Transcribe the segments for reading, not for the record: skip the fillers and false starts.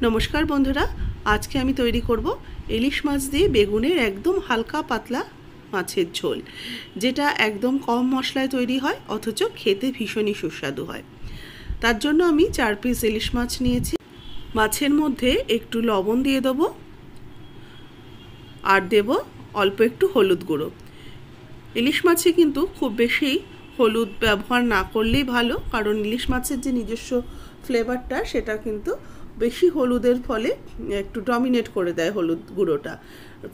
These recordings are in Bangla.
নমস্কার বন্ধুরা, আজকে আমি তৈরি করব ইলিশ মাছ দিয়ে বেগুনের একদম হালকা পাতলা মাছের ঝোল, যেটা একদম কম মশলায় তৈরি হয় অথচ খেতে ভীষণই সুস্বাদু হয়। তার জন্য আমি 4 পিস ইলিশ মাছ নিয়েছি। মাছের মধ্যে একটু লবণ দিয়ে দেবো আর দেব অল্প একটু হলুদ গুঁড়ো। ইলিশ মাছে কিন্তু খুব বেশি হলুদ ব্যবহার না করলেই ভালো, কারণ ইলিশ মাছের যে নিজস্ব ফ্লেভারটা সেটা কিন্তু বেশি হলুদের ফলে একটু ডমিনেট করে দেয় হলুদ গুঁড়োটা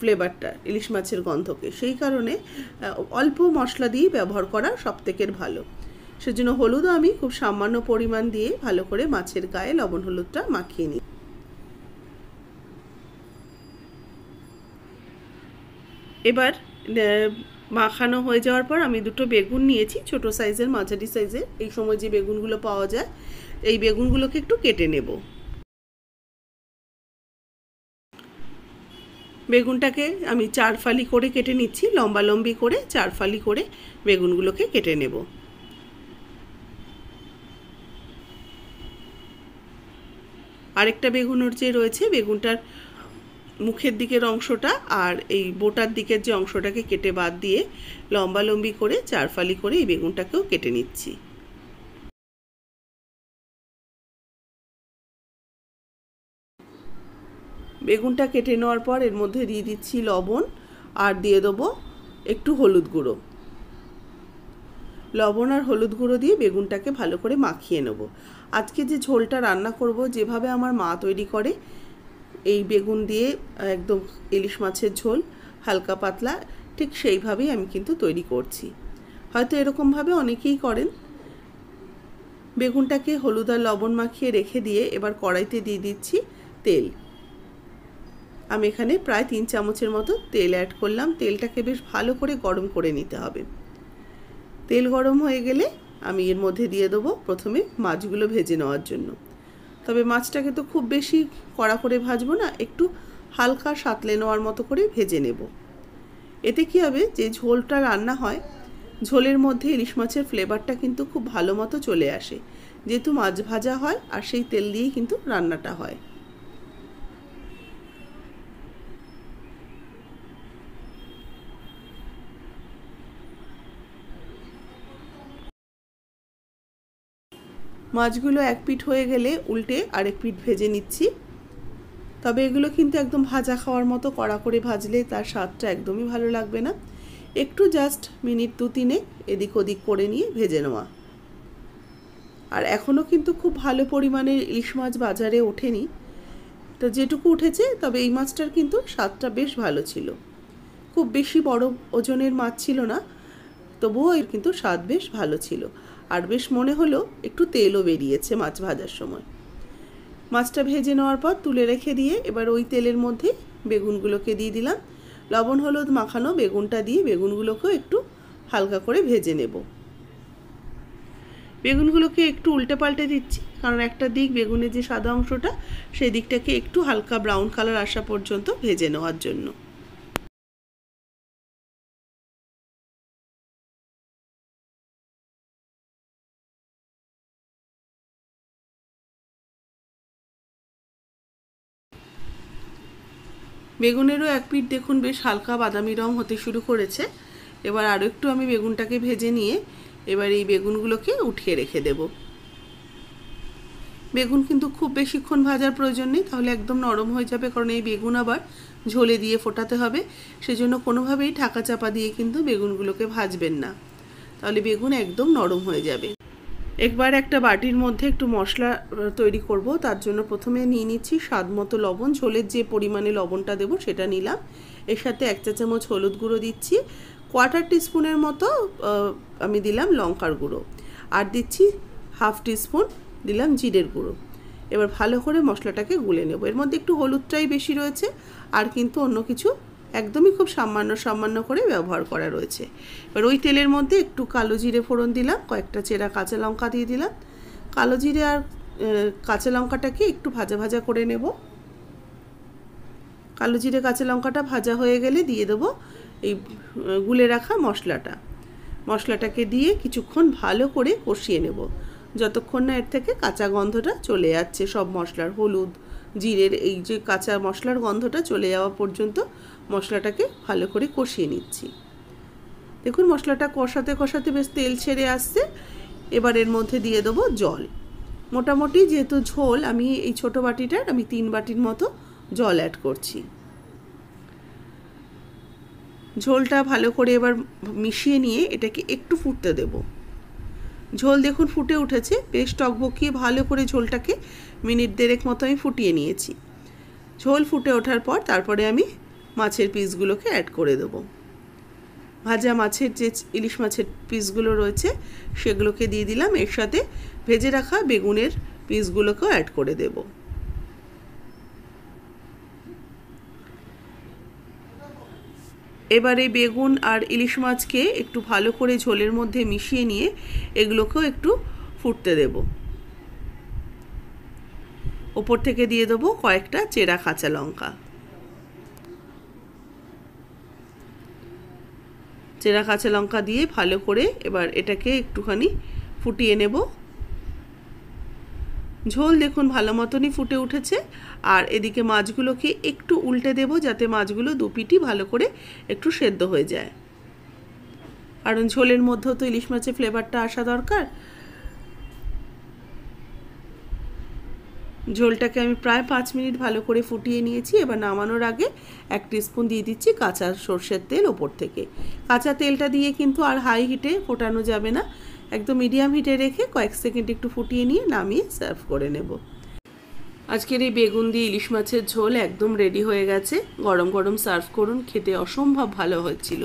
ফ্লেভারটা ইলিশ মাছের গন্ধকে। সেই কারণে অল্প মশলা দিয়েই ব্যবহার করা সবথেকে ভালো। সেজন্য হলুদও আমি খুব সামান্য পরিমাণ দিয়ে ভালো করে মাছের গায়ে লবণ হলুদটা মাখিয়ে নিই। এবার মাখানো হয়ে যাওয়ার পর আমি দুটো বেগুন নিয়েছি, ছোট সাইজের মাঝারি সাইজের। এই সময় যে বেগুনগুলো পাওয়া যায় এই বেগুনগুলোকে একটু কেটে নেব। বেগুনটাকে আমি 4 ফালি করে কেটে নিচ্ছি, লম্বা লম্বি করে 4 ফালি করে বেগুনগুলোকে কেটে নেব। আরেকটা বেগুনের যে রয়েছে বেগুনটার মুখের দিকের অংশটা আর এই বোটার দিকের যে অংশটাকে কেটে বাদ দিয়ে লম্বা লম্বি করে 4 ফালি করে এই বেগুনটাকেও কেটে নিচ্ছি। বেগুনটা কেটে নেওয়ার পর এর মধ্যে দিয়ে দিচ্ছি লবণ আর দিয়ে দেবো একটু হলুদ গুঁড়ো। লবণ আর হলুদ গুঁড়ো দিয়ে বেগুনটাকে ভালো করে মাখিয়ে নেব। আজকে যে ঝোলটা রান্না করব যেভাবে আমার মা তৈরি করে, এই বেগুন দিয়ে একদম ইলিশ মাছের ঝোল হালকা পাতলা, ঠিক সেইভাবেই আমি কিন্তু তৈরি করছি। হয়তো এরকমভাবে অনেকেই করেন। বেগুনটাকে হলুদ আর লবণ মাখিয়ে রেখে দিয়ে এবার কড়াইতে দিয়ে দিচ্ছি তেল। আমি এখানে প্রায় 3 চামচের মতো তেল অ্যাড করলাম। তেলটাকে বেশ ভালো করে গরম করে নিতে হবে। তেল গরম হয়ে গেলে আমি এর মধ্যে দিয়ে দেবো প্রথমে মাছগুলো ভেজে নেওয়ার জন্য। তবে মাছটাকে তো খুব বেশি কড়া করে ভাজবো না, একটু হালকা সাঁতলে নেওয়ার মতো করে ভেজে নেব। এতে কী হবে, যে ঝোলটা রান্না হয় ঝোলের মধ্যে ইলিশ মাছের ফ্লেভারটা কিন্তু খুব ভালো মতো চলে আসে, যেহেতু মাছ ভাজা হয় আর সেই তেল দিয়েই কিন্তু রান্নাটা হয়। মাছগুলো এক পিঠ হয়ে গেলে উল্টে আরেক পিঠ ভেজে নিচ্ছি। তবে এগুলো কিন্তু একদম ভাজা খাওয়ার মতো কড়া করে ভাজলে তার স্বাদটা একদমই ভালো লাগবে না। একটু জাস্ট মিনিট 2-3 এদিক ওদিক করে নিয়ে ভেজে নেওয়া। আর এখনও কিন্তু খুব ভালো পরিমাণে ইলিশ মাছ বাজারে ওঠেনি, তো যেটুকু উঠেছে তবে এই মাছটার কিন্তু স্বাদটা বেশ ভালো ছিল। খুব বেশি বড় ওজনের মাছ ছিল না, তবুও এর কিন্তু স্বাদ বেশ ভালো ছিল। আর বেশ মনে হলো একটু তেলও বেরিয়েছে মাছ ভাজার সময়। মাছটা ভেজে নেওয়ার পর তুলে রেখে দিয়ে এবার ওই তেলের মধ্যে বেগুনগুলোকে দিয়ে দিলাম। লবণ হলুদ মাখানো বেগুনটা দিয়ে বেগুনগুলোকেও একটু হালকা করে ভেজে নেব। বেগুনগুলোকে একটু উল্টে পাল্টে দিচ্ছি, কারণ একটা দিক বেগুনের যে সাদা অংশটা সেই দিকটাকে একটু হালকা ব্রাউন কালার আসা পর্যন্ত ভেজে নেওয়ার জন্য। বেগুনেরও এক পিঠ দেখুন বেশ হালকা বাদামি রং হতে শুরু করেছে। এবার আরও একটু আমি বেগুনটাকে ভেজে নিয়ে এবার এই বেগুনগুলোকে উঠিয়ে রেখে দেব। বেগুন কিন্তু খুব বেশিক্ষণ ভাজার প্রয়োজন নেই, তাহলে একদম নরম হয়ে যাবে, কারণ এই বেগুন আবার ঝোলে দিয়ে ফোটাতে হবে। সেজন্য কোনোভাবেই ঢাকা চাপা দিয়ে কিন্তু বেগুনগুলোকে ভাজবেন না, তাহলে বেগুন একদম নরম হয়ে যাবে। একবার একটা বাটির মধ্যে একটু মশলা তৈরি করব, তার জন্য প্রথমে নিয়ে নিচ্ছি স্বাদ মতো লবণ। ঝোলের যে পরিমাণে লবণটা দেবো সেটা নিলাম। এর সাথে 1 চা চামচ হলুদ গুঁড়ো দিচ্ছি, 1/4 টিস্পুনের মতো আমি দিলাম লঙ্কার গুঁড়ো, আর দিচ্ছি 1/2 টিস্পুন দিলাম জিরের গুঁড়ো। এবার ভালো করে মশলাটাকে গুলে নেব। এর মধ্যে একটু হলুদটাই বেশি রয়েছে, আর কিন্তু অন্য কিছু একদমই খুব সামান্য সামান্য করে ব্যবহার করা রয়েছে। এবার ওই তেলের মধ্যে একটু কালো জিরে ফোড়ন দিলাম, কয়েকটা চেরা কাঁচা লঙ্কা দিয়ে দিলাম। কালো জিরে আর কাঁচা লঙ্কাটাকে একটু ভাজা ভাজা করে নেব। কালো জিরে কাঁচা লঙ্কাটা ভাজা হয়ে গেলে দিয়ে দেবো এই গুলে রাখা মশলাটাকে দিয়ে কিছুক্ষণ ভালো করে কষিয়ে নেব। যতক্ষণ না এর থেকে কাঁচা গন্ধটা চলে যাচ্ছে, সব মশলার হলুদ জিরের এই যে কাঁচা মশলার গন্ধটা চলে যাওয়া পর্যন্ত মশলাটাকে ভালো করে কষিয়ে নিচ্ছি। দেখুন মশলাটা কষাতে কষাতে বেশ তেল ছেড়ে আসছে। এবার এর মধ্যে দিয়ে দেবো জল। মোটামুটি যেহেতু ঝোল, আমি এই ছোটো বাটিটার আমি 3 বাটির মতো জল অ্যাড করছি। ঝোলটা ভালো করে এবার মিশিয়ে নিয়ে এটাকে একটু ফুটতে দেব। ঝোল দেখুন ফুটে উঠেছে, বেশ টকবকিয়ে ভালো করে ঝোলটাকে মিনিট 1.5 মতো আমি ফুটিয়ে নিয়েছি। ঝোল ফুটে ওঠার পর তারপরে আমি মাছের পিসগুলোকে অ্যাড করে দেবো। ভাজা মাছের যে ইলিশ মাছের পিসগুলো রয়েছে সেগুলোকে দিয়ে দিলাম, এর সাথে ভেজে রাখা বেগুনের পিসগুলোকেও অ্যাড করে দেব। এবার এই বেগুন আর ইলিশ মাছকে একটু ভালো করে ঝোলের মধ্যে মিশিয়ে নিয়ে এগুলোকেও একটু ফুটতে দেব। ওপর থেকে দিয়ে দেবো কয়েকটা চেরা কাঁচা লঙ্কা। চেরা কাঁচা লঙ্কা দিয়ে ভালো করে এবার এটাকে একটুখানি ফুটিয়ে নেব। ঝোল দেখুন ভালো মতনই ফুটে উঠেছে। আর এদিকে মাছগুলোকে একটু উল্টে দেব যাতে মাছগুলো দুপিটি ভালো করে একটু সেদ্ধ হয়ে যায়, কারণ ঝোলের মধ্যেও তো ইলিশ মাছের ফ্লেভারটা আসা দরকার। ঝোলটাকে আমি প্রায় 5 মিনিট ভালো করে ফুটিয়ে নিয়েছি। এবার নামানোর আগে 1 টিস্পুন দিয়ে দিচ্ছি কাঁচা সর্ষের তেল ওপর থেকে। কাঁচা তেলটা দিয়ে কিন্তু আর হাই হিটে ফোটানো যাবে না, একদম মিডিয়াম হিটে রেখে কয়েক সেকেন্ড একটু ফুটিয়ে নিয়ে নামিয়ে সার্ভ করে নেব। আজকের এই বেগুন দিয়ে ইলিশ মাছের ঝোল একদম রেডি হয়ে গেছে। গরম গরম সার্ভ করুন, খেতে অসম্ভব ভালো হয়েছিল।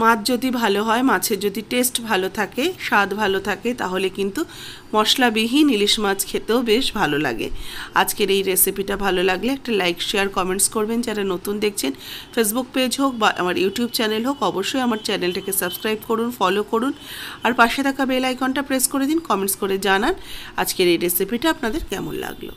মাছ যদি ভালো হয়, মাছের যদি টেস্ট ভালো থাকে, স্বাদ ভালো থাকে, তাহলে কিন্তু মশলাবিহীন ইলিশ মাছ খেতেও বেশ ভালো লাগে। আজকের এই রেসিপিটা ভালো লাগলে একটা লাইক শেয়ার কমেন্টস করবেন। যারা নতুন দেখছেন, ফেসবুক পেজ হোক বা আমার ইউটিউব চ্যানেল হোক, অবশ্যই আমার চ্যানেলটাকে সাবস্ক্রাইব করুন, ফলো করুন আর পাশে থাকা বেল আইকনটা প্রেস করে দিন। কমেন্টস করে জানান আজকের এই রেসিপিটা আপনাদের কেমন লাগলো।